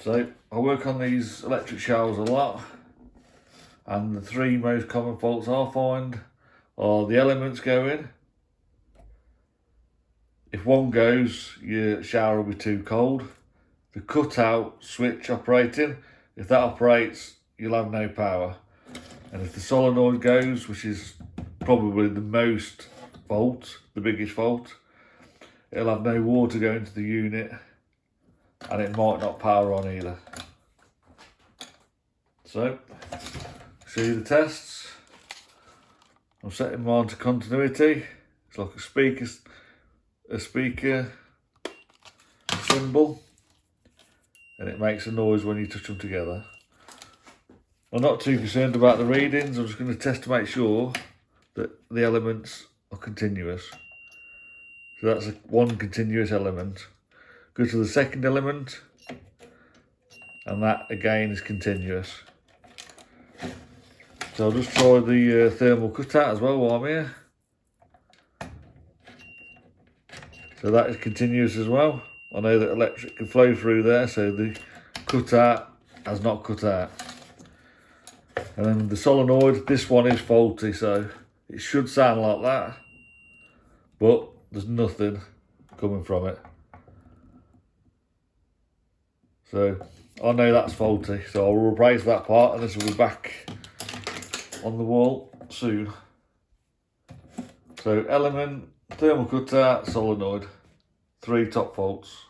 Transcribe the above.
So I work on these electric showers a lot, and the three most common faults I find are the elements going. If one goes, your shower will be too cold. The cutout switch operating, if that operates, you'll have no power. And if the solenoid goes, which is probably the most fault, the biggest fault, it'll have no water going to the unit, and it might not power on either. So, see the tests. I'm setting mine to continuity. It's like a speaker symbol, and it makes a noise when you touch them together. I'm not too concerned about the readings. I'm just going to test to make sure that the elements are continuous. So that's one continuous element. Go to the second element, and that again is continuous. So I'll just try the thermal cutout as well while I'm here. So that is continuous as well. I know that electric can flow through there, so the cutout has not cut out. And then the solenoid, this one is faulty, so it should sound like that, but there's nothing coming from it. So I know that's faulty, so I'll replace that part, and this will be back on the wall soon. So element, thermal cutout, solenoid, 3 top faults.